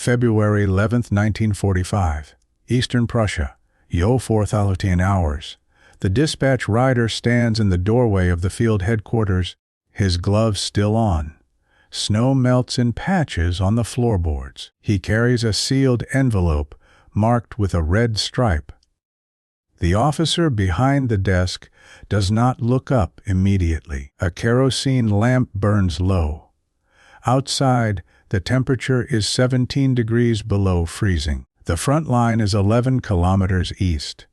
February 11th, 1945. Eastern Prussia. Yo 4,000 hours. The dispatch rider stands in the doorway of the field headquarters, his gloves still on. Snow melts in patches on the floorboards. He carries a sealed envelope marked with a red stripe. The officer behind the desk does not look up immediately. A kerosene lamp burns low. Outside, the temperature is 17 degrees below freezing. The front line is 11 kilometers east.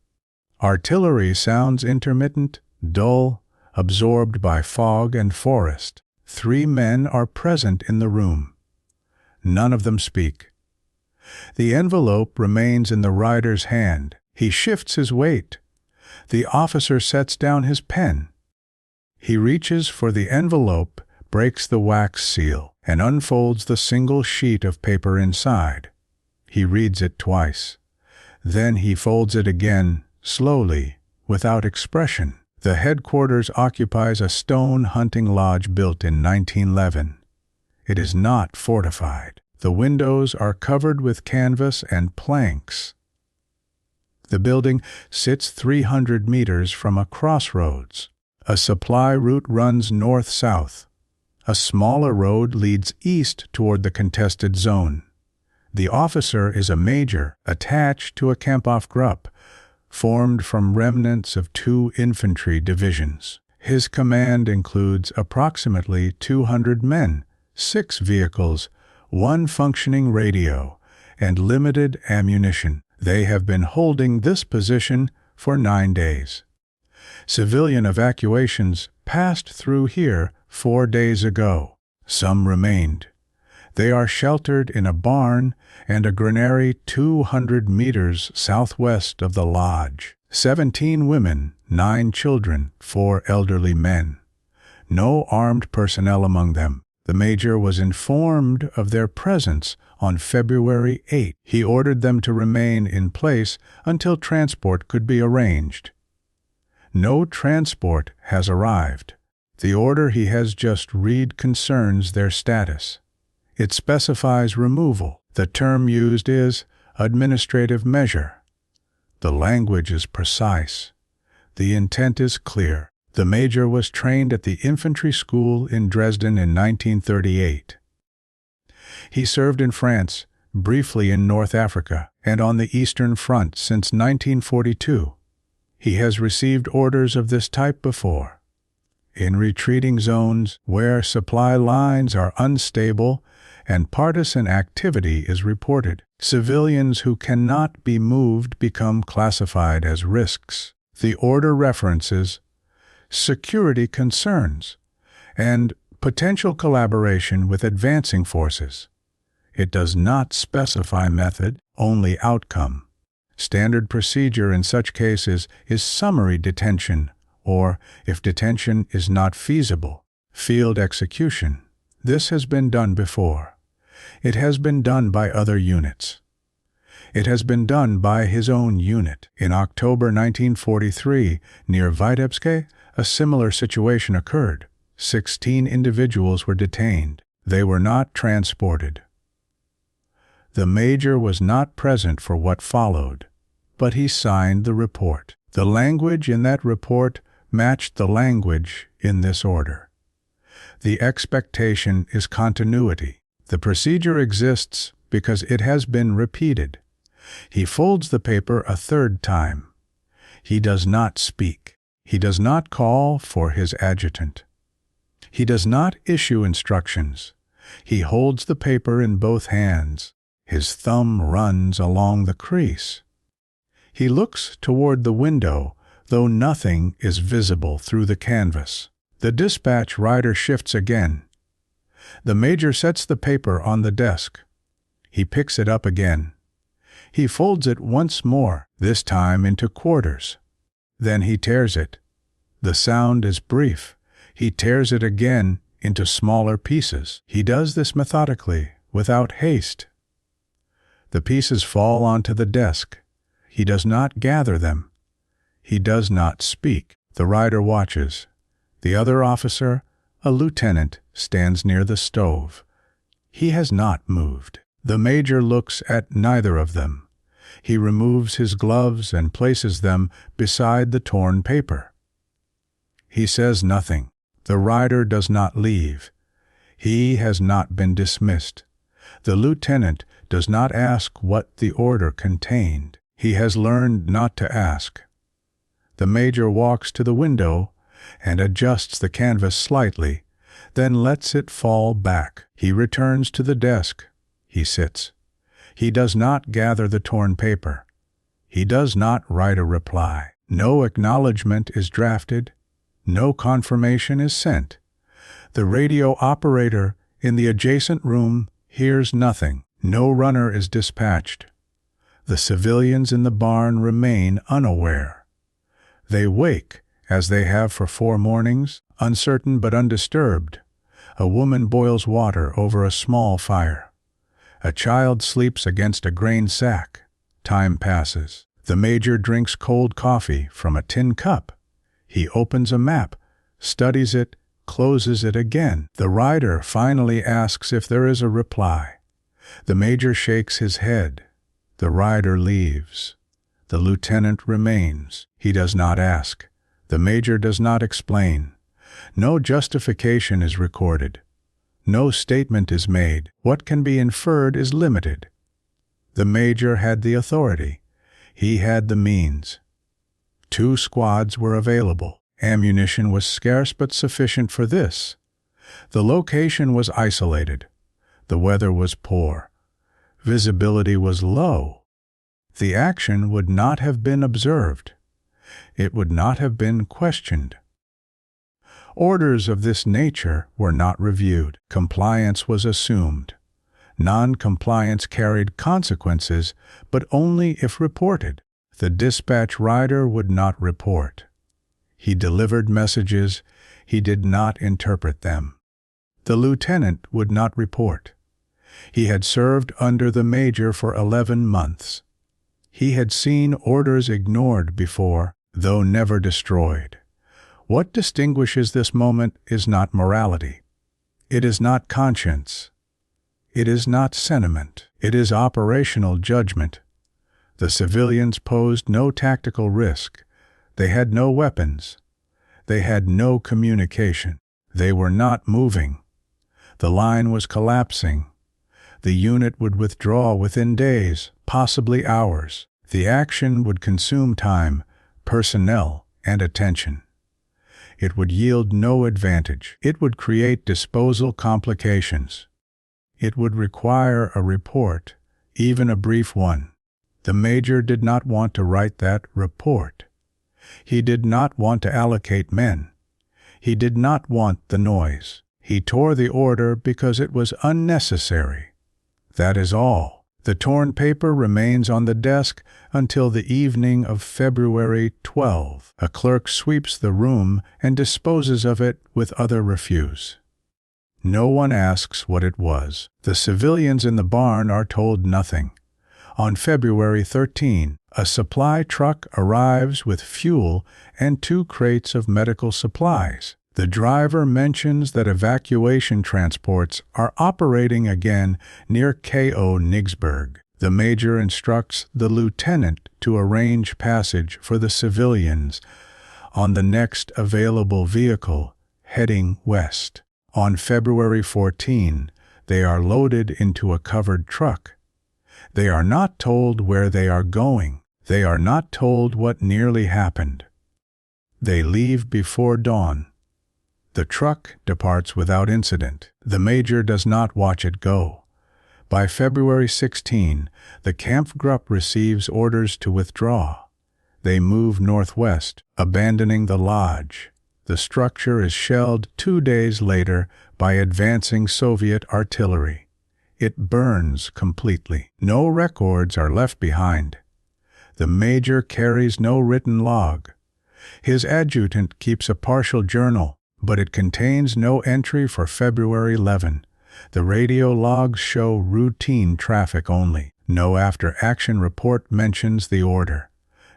Artillery sounds intermittent, dull, absorbed by fog and forest. 3 men are present in the room. None of them speak. The envelope remains in the rider's hand. He shifts his weight. The officer sets down his pen. He reaches for the envelope, breaks the wax seal, and unfolds the single sheet of paper inside. He reads it twice. Then he folds it again, slowly, without expression. The headquarters occupies a stone hunting lodge built in 1911. It is not fortified. The windows are covered with canvas and planks. The building sits 300 meters from a crossroads. A supply route runs north-south. A smaller road leads east toward the contested zone. The officer is a major attached to a Kampfgruppe, formed from remnants of 2 infantry divisions. His command includes approximately 200 men, 6 vehicles, 1 functioning radio, and limited ammunition. They have been holding this position for 9 days. Civilian evacuations passed through here 4 days ago. Some remained. They are sheltered in a barn and a granary 200 meters southwest of the lodge. 17 women, 9 children, 4 elderly men. No armed personnel among them. The major was informed of their presence on February 8. He ordered them to remain in place until transport could be arranged. No transport has arrived. The order he has just read concerns their status. It specifies removal. The term used is administrative measure. The language is precise. The intent is clear. The major was trained at the infantry school in Dresden in 1938. He served in France, briefly in North Africa, and on the Eastern Front since 1942. He has received orders of this type before. In retreating zones where supply lines are unstable and partisan activity is reported, civilians who cannot be moved become classified as risks. The order references security concerns and potential collaboration with advancing forces. It does not specify method, only outcome. Standard procedure in such cases is summary detention, or, if detention is not feasible, field execution. This has been done before. It has been done by other units. It has been done by his own unit. In October 1943, near Vitebsk, a similar situation occurred. 16 individuals were detained. They were not transported. The major was not present for what followed, but he signed the report. The language in that report matched the language in this order. The expectation is continuity. The procedure exists because it has been repeated. He folds the paper a 3rd time. He does not speak. He does not call for his adjutant. He does not issue instructions. He holds the paper in both hands. His thumb runs along the crease. He looks toward the window, though nothing is visible through the canvas. The dispatch rider shifts again. The major sets the paper on the desk. He picks it up again. He folds it once more, this time into quarters. Then he tears it. The sound is brief. He tears it again into smaller pieces. He does this methodically, without haste. The pieces fall onto the desk. He does not gather them. He does not speak. The rider watches. The other officer, a lieutenant, stands near the stove. He has not moved. The major looks at neither of them. He removes his gloves and places them beside the torn paper. He says nothing. The rider does not leave. He has not been dismissed. The lieutenant does not ask what the order contained. He has learned not to ask. The major walks to the window and adjusts the canvas slightly, then lets it fall back. He returns to the desk. He sits. He does not gather the torn paper. He does not write a reply. No acknowledgement is drafted. No confirmation is sent. The radio operator in the adjacent room hears nothing. No runner is dispatched. The civilians in the barn remain unaware. They wake, as they have for 4 mornings, uncertain but undisturbed. A woman boils water over a small fire. A child sleeps against a grain sack. Time passes. The major drinks cold coffee from a tin cup. He opens a map, studies it, closes it again. The rider finally asks if there is a reply. The major shakes his head. The rider leaves. The lieutenant remains. He does not ask. The major does not explain. No justification is recorded. No statement is made. What can be inferred is limited. The major had the authority. He had the means. 2 squads were available. Ammunition was scarce but sufficient for this. The location was isolated. The weather was poor. Visibility was low. The action would not have been observed. It would not have been questioned. Orders of this nature were not reviewed. Compliance was assumed. Non-compliance carried consequences, but only if reported. The dispatch rider would not report. He delivered messages. He did not interpret them. The lieutenant would not report. He had served under the major for 11 months. He had seen orders ignored before, though never destroyed. What distinguishes this moment is not morality. It is not conscience. It is not sentiment. It is operational judgment. The civilians posed no tactical risk. They had no weapons. They had no communication. They were not moving. The line was collapsing. The unit would withdraw within days, possibly hours. The action would consume time, personnel, and attention. It would yield no advantage. It would create disposal complications. It would require a report, even a brief one. The major did not want to write that report. He did not want to allocate men. He did not want the noise. He tore the order because it was unnecessary. That is all. The torn paper remains on the desk until the evening of February 12. A clerk sweeps the room and disposes of it with other refuse. No one asks what it was. The civilians in the barn are told nothing. On February 13, a supply truck arrives with fuel and 2 crates of medical supplies. The driver mentions that evacuation transports are operating again near Königsberg. The major instructs the lieutenant to arrange passage for the civilians on the next available vehicle heading west. On February 14, they are loaded into a covered truck. They are not told where they are going. They are not told what nearly happened. They leave before dawn. The truck departs without incident. The major does not watch it go. By February 16, the Kampfgruppe receives orders to withdraw. They move northwest, abandoning the lodge. The structure is shelled 2 days later by advancing Soviet artillery. It burns completely. No records are left behind. The major carries no written log. His adjutant keeps a partial journal, but it contains no entry for February 11. The radio logs show routine traffic only. No after-action report mentions the order.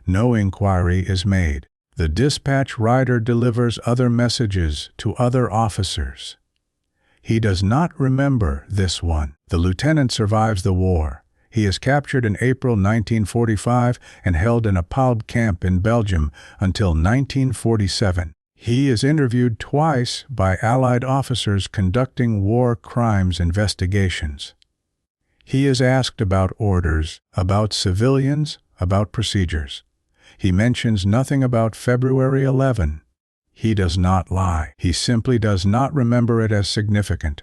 No inquiry is made. The dispatch rider delivers other messages to other officers. He does not remember this one. The lieutenant survives the war. He is captured in April 1945 and held in a Palb camp in Belgium until 1947. He is interviewed twice by Allied officers conducting war crimes investigations. He is asked about orders, about civilians, about procedures. He mentions nothing about February 11. He does not lie. He simply does not remember it as significant.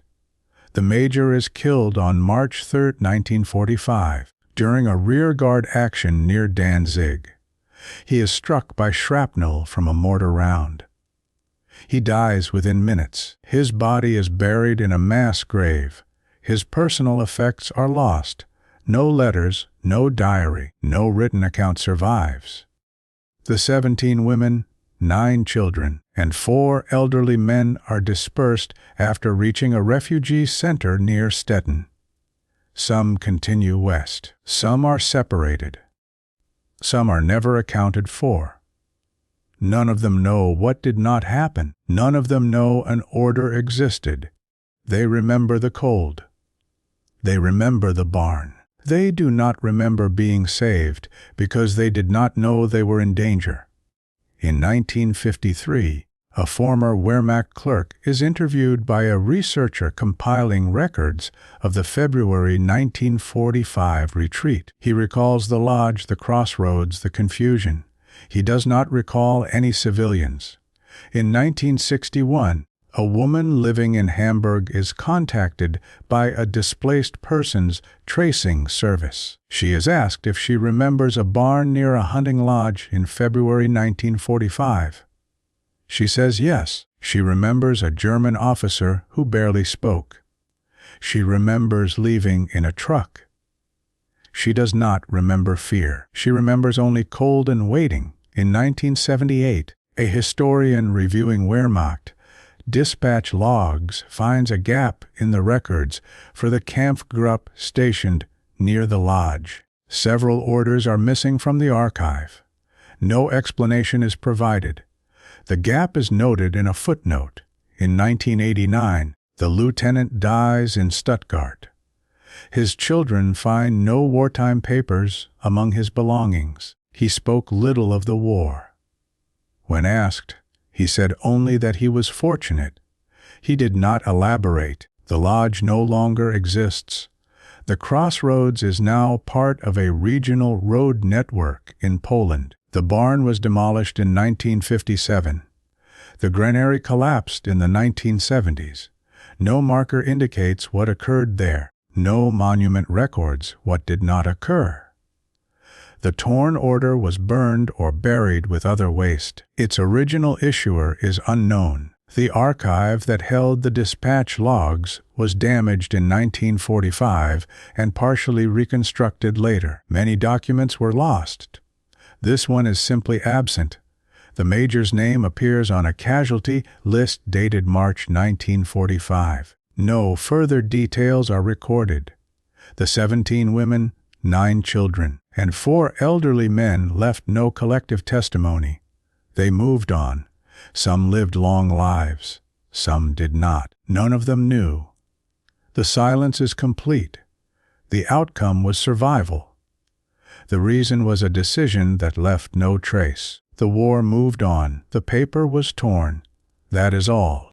The major is killed on March 3, 1945, during a rearguard action near Danzig. He is struck by shrapnel from a mortar round. He dies within minutes. His body is buried in a mass grave. His personal effects are lost. No letters, no diary, no written account survives. The 17 women, 9 children, and 4 elderly men are dispersed after reaching a refugee center near Stettin. Some continue west. Some are separated. Some are never accounted for. None of them know what did not happen. None of them know an order existed. They remember the cold. They remember the barn. They do not remember being saved because they did not know they were in danger. In 1953, a former Wehrmacht clerk is interviewed by a researcher compiling records of the February 1945 retreat. He recalls the lodge, the crossroads, the confusion. He does not recall any civilians. In 1961, a woman living in Hamburg is contacted by a displaced persons tracing service. She is asked if she remembers a barn near a hunting lodge in February 1945. She says yes. She remembers a German officer who barely spoke. She remembers leaving in a truck. She does not remember fear. She remembers only cold and waiting. In 1978, a historian reviewing Wehrmacht dispatch logs finds a gap in the records for the Kampfgruppe stationed near the lodge. Several orders are missing from the archive. No explanation is provided. The gap is noted in a footnote. In 1989, the lieutenant dies in Stuttgart. His children find no wartime papers among his belongings. He spoke little of the war. When asked, he said only that he was fortunate. He did not elaborate. The lodge no longer exists. The crossroads is now part of a regional road network in Poland. The barn was demolished in 1957. The granary collapsed in the 1970s. No marker indicates what occurred there. No monument records what did not occur. The torn order was burned or buried with other waste. Its original issuer is unknown. The archive that held the dispatch logs was damaged in 1945 and partially reconstructed later. Many documents were lost. This one is simply absent. The major's name appears on a casualty list dated March 1945. No further details are recorded. The 17 women, 9 children, and 4 elderly men left no collective testimony. They moved on. Some lived long lives. Some did not. None of them knew. The silence is complete. The outcome was survival. The reason was a decision that left no trace. The war moved on. The paper was torn. That is all.